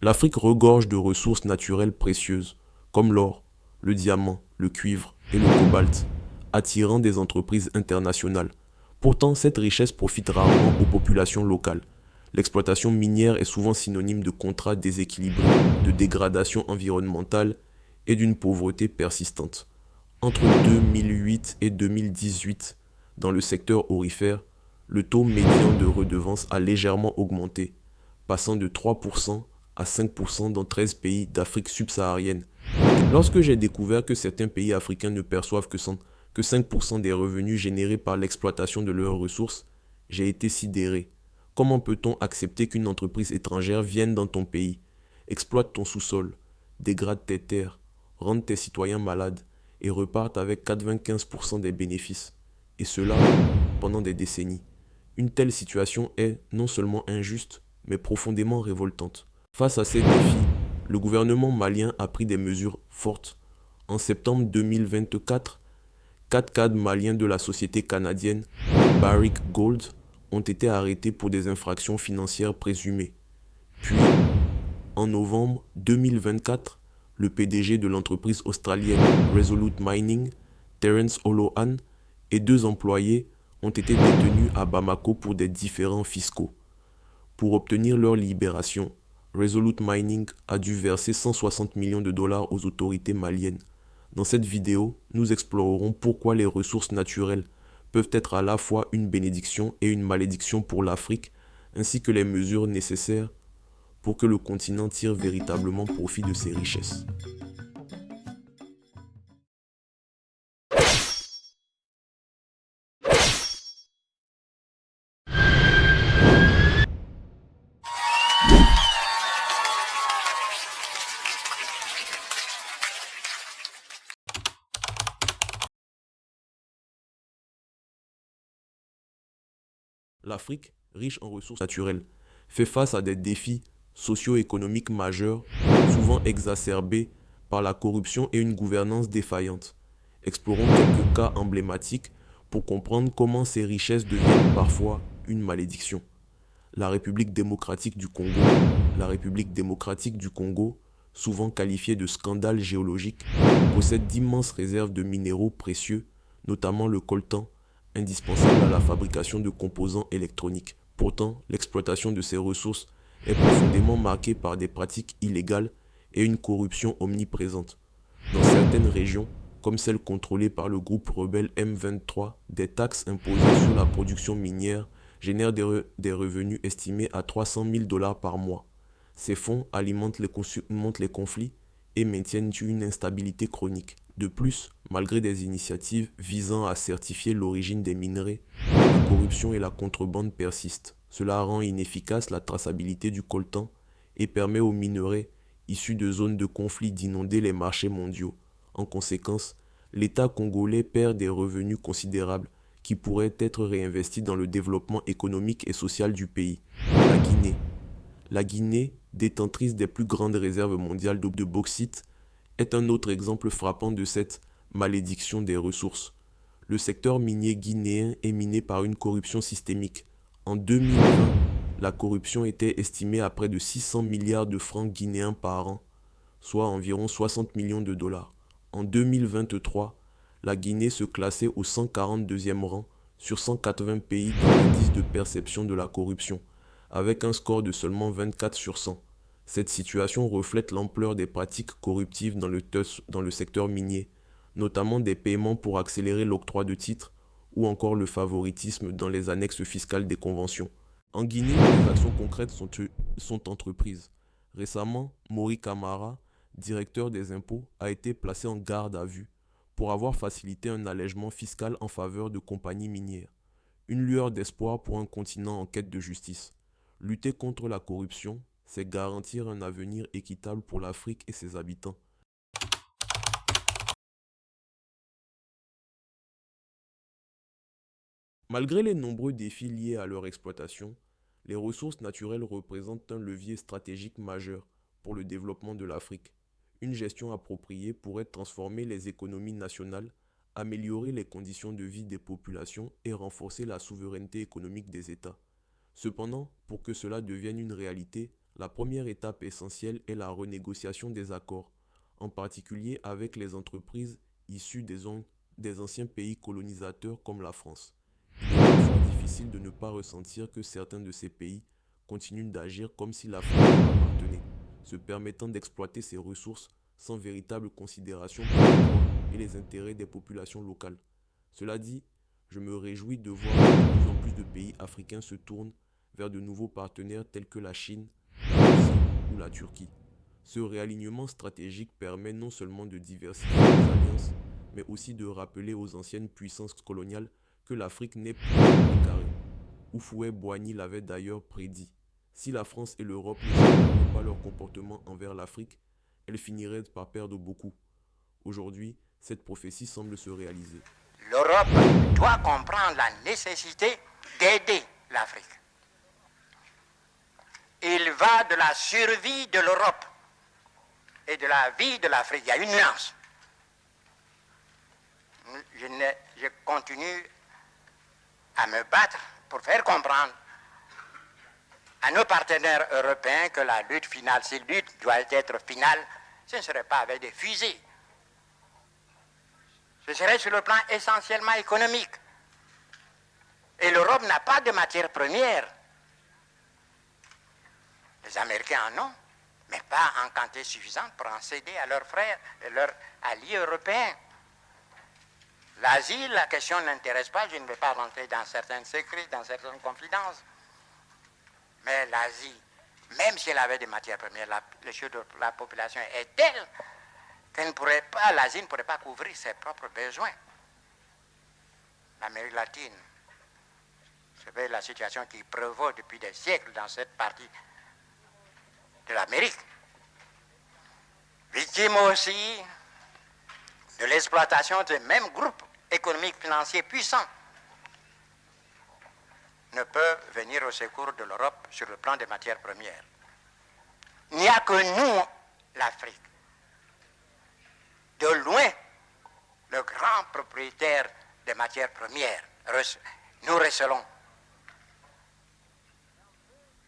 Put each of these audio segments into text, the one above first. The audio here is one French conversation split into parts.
L'Afrique regorge de ressources naturelles précieuses, comme l'or, le diamant, le cuivre et le cobalt, attirant des entreprises internationales. Pourtant, cette richesse profite rarement aux populations locales. L'exploitation minière est souvent synonyme de contrats déséquilibrés, de dégradation environnementale et d'une pauvreté persistante. Entre 2008 et 2018, dans le secteur aurifère, le taux médian de redevance a légèrement augmenté, passant de 3% à 5% dans 13 pays d'Afrique subsaharienne. Lorsque j'ai découvert que certains pays africains ne perçoivent que 5% des revenus générés par l'exploitation de leurs ressources, j'ai été sidéré. Comment peut-on accepter qu'une entreprise étrangère vienne dans ton pays, exploite ton sous-sol, dégrade tes terres, rende tes citoyens malades et reparte avec 95% des bénéfices? Et cela pendant des décennies. Une telle situation est non seulement injuste, mais profondément révoltante. Face à ces défis, le gouvernement malien a pris des mesures fortes. En septembre 2024, 4 cadres maliens de la société canadienne Barrick Gold ont été arrêtés pour des infractions financières présumées. Puis, en novembre 2024, le PDG de l'entreprise australienne Resolute Mining, Terence Holohan, et 2 employés ont été détenus à Bamako pour des différends fiscaux. Pour obtenir leur libération, Resolute Mining a dû verser 160 millions de dollars aux autorités maliennes. Dans cette vidéo, nous explorerons pourquoi les ressources naturelles peuvent être à la fois une bénédiction et une malédiction pour l'Afrique, ainsi que les mesures nécessaires pour que le continent tire véritablement profit de ses richesses. L'Afrique, riche en ressources naturelles, fait face à des défis socio-économiques majeurs, souvent exacerbés par la corruption et une gouvernance défaillante. Explorons quelques cas emblématiques pour comprendre comment ces richesses deviennent parfois une malédiction. La République démocratique du Congo. La République démocratique du Congo, souvent qualifiée de scandale géologique, possède d'immenses réserves de minéraux précieux, notamment le coltan, indispensable à la fabrication de composants électroniques. Pourtant, l'exploitation de ces ressources est profondément marquée par des pratiques illégales et une corruption omniprésente. Dans certaines régions, comme celle contrôlée par le groupe rebelle M23, des taxes imposées sur la production minière génèrent des revenus estimés à 300 000 dollars par mois. Ces fonds alimentent les conflits et maintiennent une instabilité chronique. De plus, malgré des initiatives visant à certifier l'origine des minerais, la corruption et la contrebande persistent. Cela rend inefficace la traçabilité du coltan et permet aux minerais issus de zones de conflit d'inonder les marchés mondiaux. En conséquence, l'État congolais perd des revenus considérables qui pourraient être réinvestis dans le développement économique et social du pays. La Guinée. La Guinée, détentrice des plus grandes réserves mondiales de bauxite, est un autre exemple frappant de cette malédiction des ressources. Le secteur minier guinéen est miné par une corruption systémique. En 2020, la corruption était estimée à près de 600 milliards de francs guinéens par an, soit environ 60 millions de dollars. En 2023, la Guinée se classait au 142e rang sur 180 pays dans l'indice de perception de la corruption, avec un score de seulement 24 sur 100. Cette situation reflète l'ampleur des pratiques corruptives dans le secteur minier, notamment des paiements pour accélérer l'octroi de titres ou encore le favoritisme dans les annexes fiscales des conventions. En Guinée, des actions concrètes sont entreprises. Récemment, Mori Camara, directeur des impôts, a été placé en garde à vue pour avoir facilité un allègement fiscal en faveur de compagnies minières. Une lueur d'espoir pour un continent en quête de justice. Lutter contre la corruption, c'est garantir un avenir équitable pour l'Afrique et ses habitants. Malgré les nombreux défis liés à leur exploitation, les ressources naturelles représentent un levier stratégique majeur pour le développement de l'Afrique. Une gestion appropriée pourrait transformer les économies nationales, améliorer les conditions de vie des populations et renforcer la souveraineté économique des États. Cependant, pour que cela devienne une réalité, La première étape essentielle est la renégociation des accords, en particulier avec les entreprises issues des anciens pays colonisateurs comme la France. Il est parfois difficile de ne pas ressentir que certains de ces pays continuent d'agir comme si l'Afrique leur appartenait, se permettant d'exploiter ses ressources sans véritable considération pour les droits et les intérêts des populations locales. Cela dit, je me réjouis de voir que de plus en plus de pays africains se tournent vers de nouveaux partenaires tels que la Chine, la Russie ou la Turquie. Ce réalignement stratégique permet non seulement de diversifier les alliances, mais aussi de rappeler aux anciennes puissances coloniales que l'Afrique n'est plus un carré. Houphouët-Boigny l'avait d'ailleurs prédit. Si la France et l'Europe ne changeaient pas leur comportement envers l'Afrique, elles finiraient par perdre beaucoup. Aujourd'hui, cette prophétie semble se réaliser. L'Europe doit comprendre la nécessité d'aider l'Afrique. Il va de la survie de l'Europe et de la vie de l'Afrique. Il y a une nuance. Je continue à me battre pour faire comprendre à nos partenaires européens que la lutte finale, si la lutte doit être finale, ce ne serait pas avec des fusées. Ce serait sur le plan essentiellement économique. Et l'Europe n'a pas de matières premières. Les Américains en ont, mais pas en quantité suffisante pour en céder à leurs frères et leurs alliés européens. L'Asie, la question n'intéresse pas, je ne vais pas rentrer dans certains secrets, dans certaines confidences. Mais l'Asie, même si elle avait des matières premières, la population est telle qu'elle ne pourrait pas, l'Asie ne pourrait pas couvrir ses propres besoins. L'Amérique latine, c'est la situation qui prévaut depuis des siècles dans cette partie de l'Amérique. Victime aussi de l'exploitation de mêmes groupes économiques financiers puissants ne peuvent venir au secours de l'Europe sur le plan des matières premières. Il n'y a que nous, l'Afrique, de loin, le grand propriétaire des matières premières. Nous recelons.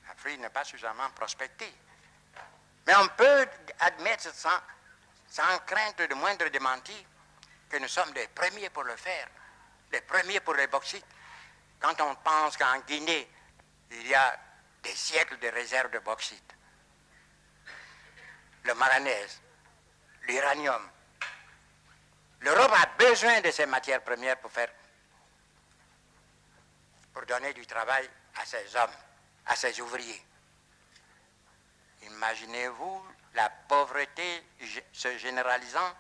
L'Afrique n'est pas suffisamment prospectée. Mais on peut admettre sans crainte de moindre démenti que nous sommes les premiers pour le faire, les premiers pour les bauxites. Quand on pense qu'en Guinée, il y a des siècles de réserves de bauxite, le manganèse, l'uranium, l'Europe a besoin de ces matières premières pour donner du travail à ses hommes, à ses ouvriers. Imaginez-vous la pauvreté se généralisant,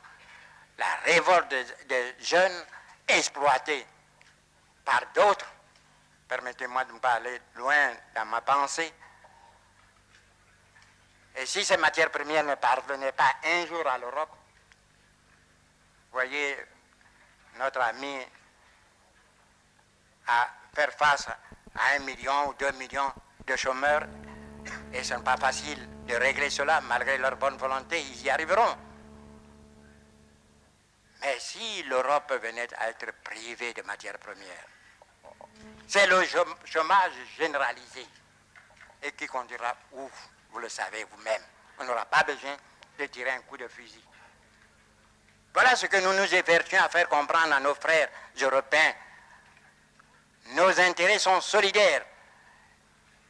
la révolte des jeunes exploités par d'autres. Permettez-moi de ne pas aller loin dans ma pensée. Et si ces matières premières ne parvenaient pas un jour à l'Europe, voyez notre ami à faire face à 1 million ou 2 millions de chômeurs, et ce n'est pas facile de régler cela, malgré leur bonne volonté, ils y arriveront. Mais si l'Europe venait à être privée de matières premières, c'est le chômage généralisé et qui conduira où, vous le savez vous-même. On n'aura pas besoin de tirer un coup de fusil. Voilà ce que nous nous efforçons à faire comprendre à nos frères européens. Nos intérêts sont solidaires.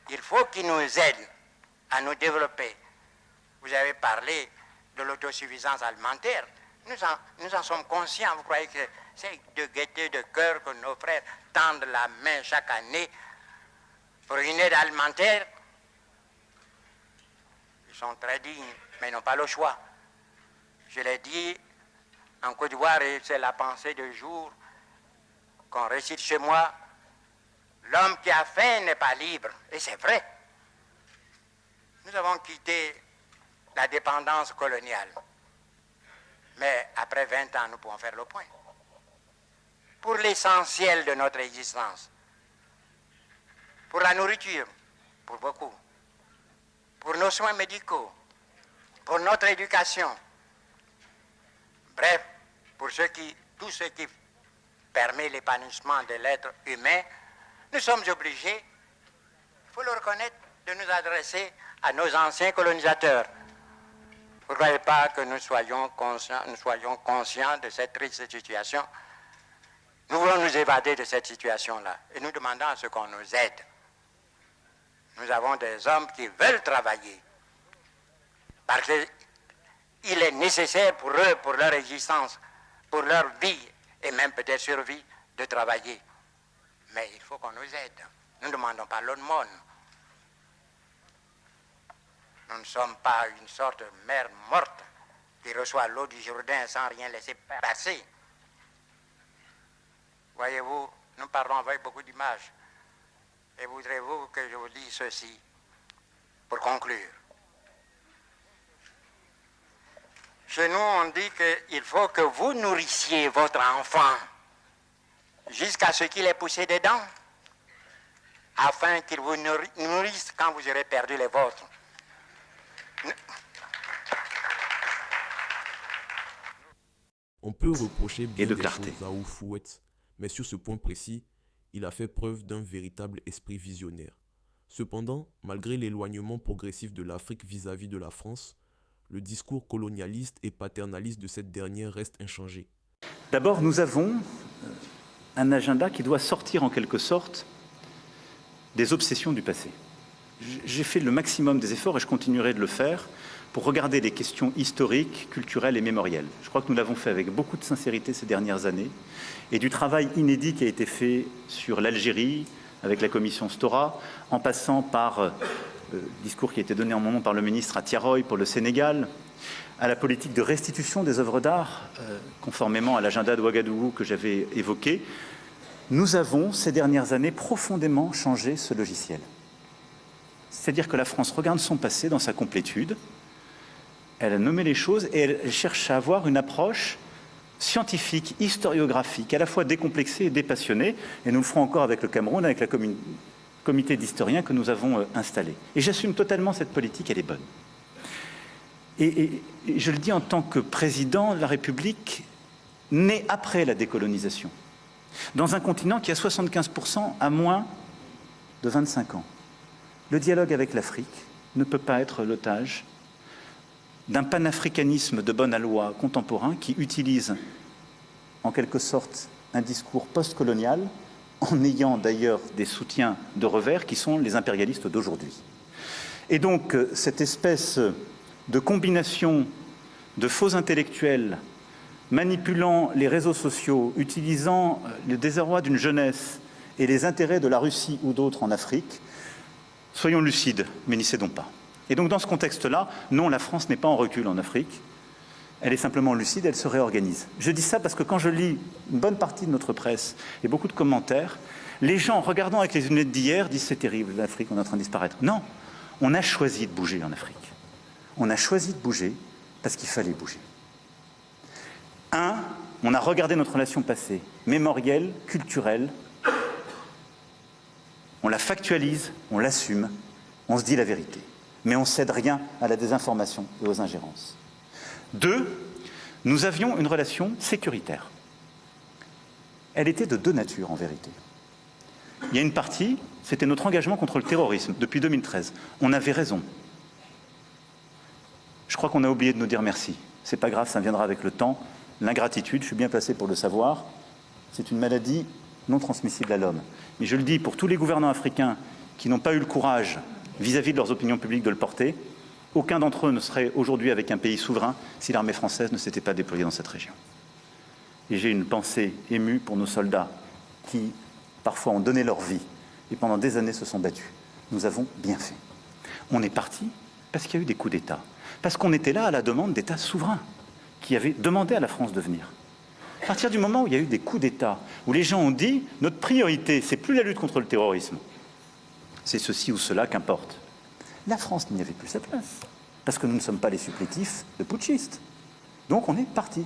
Il faut qu'ils nous aident à nous développer. Vous avez parlé de l'autosuffisance alimentaire. Nous en sommes conscients. Vous croyez que c'est de gaieté de cœur que nos frères tendent la main chaque année pour une aide alimentaire? Ils sont très dignes, mais ils n'ont pas le choix. Je l'ai dit en Côte d'Ivoire, et c'est la pensée du jour qu'on récite chez moi. L'homme qui a faim n'est pas libre. Et c'est vrai. Nous avons quitté la dépendance coloniale. Mais après 20 ans, nous pouvons faire le point. Pour l'essentiel de notre existence. Pour la nourriture, pour beaucoup. Pour nos soins médicaux. Pour notre éducation. Bref, pour tout ce qui permet l'épanouissement de l'être humain, nous sommes obligés, il faut le reconnaître, de nous adresser à nos anciens colonisateurs. Vous ne croyez pas que nous soyons conscients de cette triste situation? Nous voulons nous évader de cette situation-là et nous demandons à ce qu'on nous aide. Nous avons des hommes qui veulent travailler parce qu'il est nécessaire pour eux, pour leur existence, pour leur vie et même peut-être survie, de travailler. Mais il faut qu'on nous aide. Nous ne demandons pas l'aumône. Nous ne sommes pas une sorte de mer morte qui reçoit l'eau du Jourdain sans rien laisser passer. Voyez-vous, nous parlons avec beaucoup d'images. Et voudrez-vous que je vous dise ceci pour conclure? Chez nous, on dit qu'il faut que vous nourrissiez votre enfant jusqu'à ce qu'il ait poussé des dents, afin qu'il vous nourrisse quand vous aurez perdu les vôtres. On peut reprocher bien de des clarté. choses à Houphouët, mais sur ce point précis, il a fait preuve d'un véritable esprit visionnaire. Cependant, malgré l'éloignement progressif de l'Afrique vis-à-vis de la France, le discours colonialiste et paternaliste de cette dernière reste inchangé. D'abord, nous avons un agenda qui doit sortir en quelque sorte des obsessions du passé. J'ai fait le maximum des efforts et je continuerai de le faire pour regarder les questions historiques, culturelles et mémorielles. Je crois que nous l'avons fait avec beaucoup de sincérité ces dernières années et du travail inédit qui a été fait sur l'Algérie avec la commission Stora, en passant par le discours qui a été donné en mon nom par le ministre à Tiaroy pour le Sénégal, à la politique de restitution des œuvres d'art, conformément à l'agenda de Ouagadougou que j'avais évoqué. Nous avons, ces dernières années, profondément changé ce logiciel. C'est-à-dire que la France regarde son passé dans sa complétude, elle a nommé les choses et elle cherche à avoir une approche scientifique, historiographique, à la fois décomplexée et dépassionnée, et nous le ferons encore avec le Cameroun, avec le comité d'historiens que nous avons installé. Et j'assume totalement cette politique, elle est bonne. Et je le dis en tant que président de la République, né après la décolonisation, dans un continent qui a 75% à moins de 25 ans. Le dialogue avec l'Afrique ne peut pas être l'otage d'un panafricanisme de bonne aloi contemporain qui utilise en quelque sorte un discours post-colonial en ayant d'ailleurs des soutiens de revers qui sont les impérialistes d'aujourd'hui. Et donc cette espèce de combination de faux intellectuels manipulant les réseaux sociaux, utilisant le désarroi d'une jeunesse et les intérêts de la Russie ou d'autres en Afrique, soyons lucides, mais n'y cédons pas. Et donc dans ce contexte-là, non, la France n'est pas en recul en Afrique, elle est simplement lucide, elle se réorganise. Je dis ça parce que quand je lis une bonne partie de notre presse et beaucoup de commentaires, les gens, regardant avec les lunettes d'hier, disent « c'est terrible, l'Afrique, on est en train de disparaître ». Non, on a choisi de bouger en Afrique. On a choisi de bouger parce qu'il fallait bouger. On a regardé notre relation passée, mémorielle, culturelle, on la factualise, on l'assume, on se dit la vérité. Mais on ne cède rien à la désinformation et aux ingérences. 2, nous avions une relation sécuritaire. Elle était de deux natures en vérité. Il y a une partie, c'était notre engagement contre le terrorisme depuis 2013. On avait raison. Je crois qu'on a oublié de nous dire merci. C'est pas grave, ça viendra avec le temps. L'ingratitude, je suis bien placé pour le savoir, c'est une maladie non transmissible à l'homme. Mais je le dis pour tous les gouvernants africains qui n'ont pas eu le courage, vis-à-vis de leurs opinions publiques, de le porter, aucun d'entre eux ne serait aujourd'hui avec un pays souverain si l'armée française ne s'était pas déployée dans cette région. Et j'ai une pensée émue pour nos soldats qui, parfois, ont donné leur vie et pendant des années se sont battus. Nous avons bien fait. On est parti parce qu'il y a eu des coups d'État. Parce qu'on était là à la demande d'États souverains qui avaient demandé à la France de venir. À partir du moment où il y a eu des coups d'État, où les gens ont dit « notre priorité, c'est plus la lutte contre le terrorisme, c'est ceci ou cela, qu'importe », la France n'y avait plus sa place, parce que nous ne sommes pas les supplétifs de putschistes. Donc on est parti.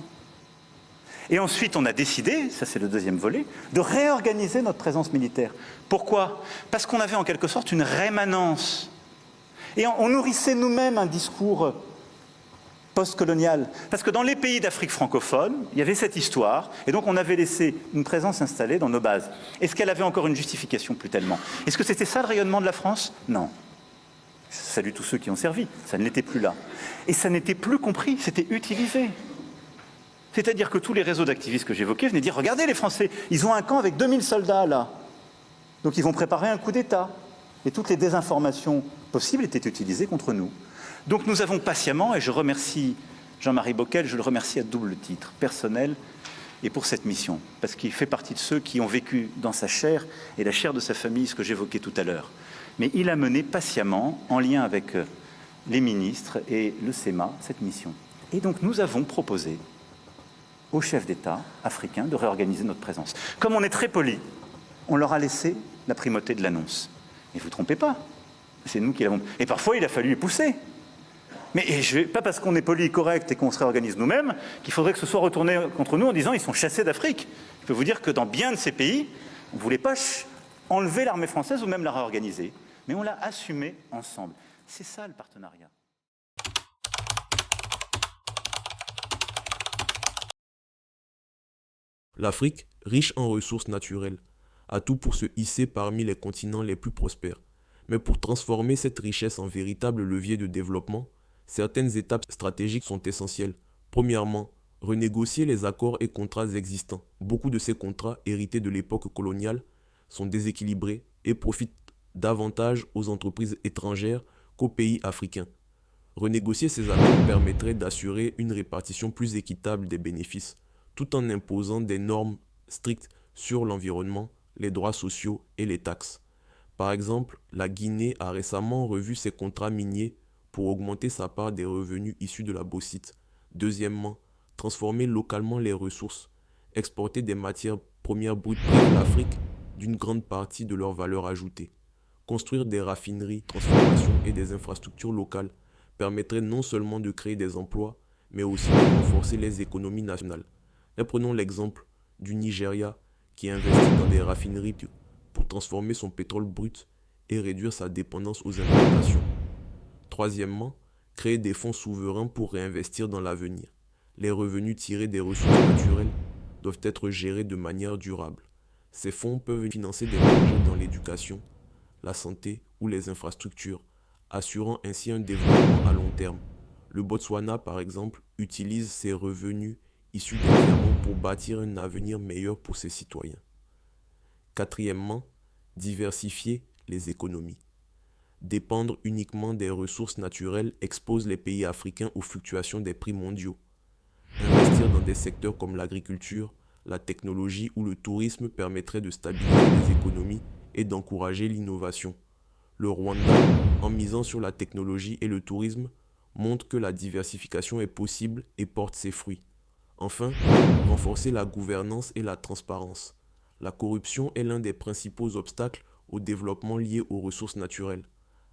Et ensuite, on a décidé, ça c'est le deuxième volet, de réorganiser notre présence militaire. Pourquoi? Parce qu'on avait en quelque sorte une rémanence. Et on nourrissait nous-mêmes un discours post-colonial. Parce que dans les pays d'Afrique francophone, il y avait cette histoire, et donc on avait laissé une présence installée dans nos bases. Est-ce qu'elle avait encore une justification? Plus tellement. Est-ce que c'était ça le rayonnement de la France? Non. Je salue tous ceux qui ont servi, ça ne l'était plus là. Et ça n'était plus compris, c'était utilisé. C'est-à-dire que tous les réseaux d'activistes que j'évoquais venaient dire « Regardez les Français, ils ont un camp avec 2000 soldats là. Donc ils vont préparer un coup d'État. » Et toutes les désinformations possibles étaient utilisées contre nous. Donc nous avons patiemment, et je remercie Jean-Marie Bockel, je le remercie à double titre, personnel et pour cette mission, parce qu'il fait partie de ceux qui ont vécu dans sa chair et la chair de sa famille ce que j'évoquais tout à l'heure. Mais il a mené patiemment, en lien avec les ministres et le SEMA, cette mission. Et donc nous avons proposé aux chefs d'État africains de réorganiser notre présence. Comme on est très poli, on leur a laissé la primauté de l'annonce. Mais vous ne vous trompez pas, c'est nous qui l'avons... Et parfois, il a fallu y pousser. Mais pas parce qu'on est poli, correct et qu'on se réorganise nous-mêmes, qu'il faudrait que ce soit retourné contre nous en disant « ils sont chassés d'Afrique ». Je peux vous dire que dans bien de ces pays, on ne voulait pas enlever l'armée française ou même la réorganiser. Mais on l'a assumé ensemble. C'est ça le partenariat. L'Afrique, riche en ressources naturelles, a tout pour se hisser parmi les continents les plus prospères. Mais pour transformer cette richesse en véritable levier de développement, certaines étapes stratégiques sont essentielles. Premièrement, renégocier les accords et contrats existants. Beaucoup de ces contrats, hérités de l'époque coloniale, sont déséquilibrés et profitent davantage aux entreprises étrangères qu'aux pays africains. Renégocier ces accords permettrait d'assurer une répartition plus équitable des bénéfices, tout en imposant des normes strictes sur l'environnement, les droits sociaux et les taxes. Par exemple, la Guinée a récemment revu ses contrats miniers pour augmenter sa part des revenus issus de la bauxite. Deuxièmement, transformer localement les ressources, exporter des matières premières brutes prive l'Afrique d'une grande partie de leur valeur ajoutée. Construire des raffineries, transformations et des infrastructures locales permettrait non seulement de créer des emplois, mais aussi de renforcer les économies nationales. Et prenons l'exemple du Nigeria qui investit dans des raffineries pour transformer son pétrole brut et réduire sa dépendance aux importations. Troisièmement, créer des fonds souverains pour réinvestir dans l'avenir. Les revenus tirés des ressources naturelles doivent être gérés de manière durable. Ces fonds peuvent financer des projets dans l'éducation, la santé ou les infrastructures, assurant ainsi un développement à long terme. Le Botswana, par exemple, utilise ses revenus issus des diamants pour bâtir un avenir meilleur pour ses citoyens. Quatrièmement, diversifier les économies. Dépendre uniquement des ressources naturelles expose les pays africains aux fluctuations des prix mondiaux. Investir dans des secteurs comme l'agriculture, la technologie ou le tourisme permettrait de stabiliser les économies et d'encourager l'innovation. Le Rwanda, en misant sur la technologie et le tourisme, montre que la diversification est possible et porte ses fruits. Enfin, renforcer la gouvernance et la transparence. La corruption est l'un des principaux obstacles au développement lié aux ressources naturelles.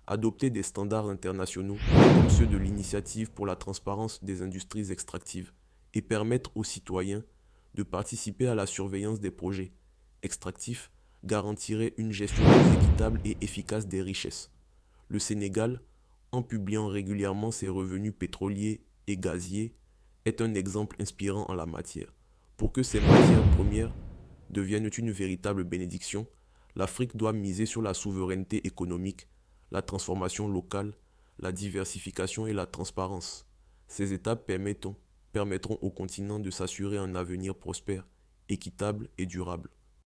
Adopter des standards internationaux comme ceux de l'Initiative pour la transparence des industries extractives et permettre aux citoyens de participer à la surveillance des projets extractifs garantirait une gestion plus équitable et efficace des richesses. Le Sénégal, en publiant régulièrement ses revenus pétroliers et gaziers, est un exemple inspirant en la matière. Pour que ces matières premières deviennent une véritable bénédiction, l'Afrique doit miser sur la souveraineté économique, la transformation locale, la diversification et la transparence. Ces étapes permettront au continent de s'assurer un avenir prospère, équitable et durable.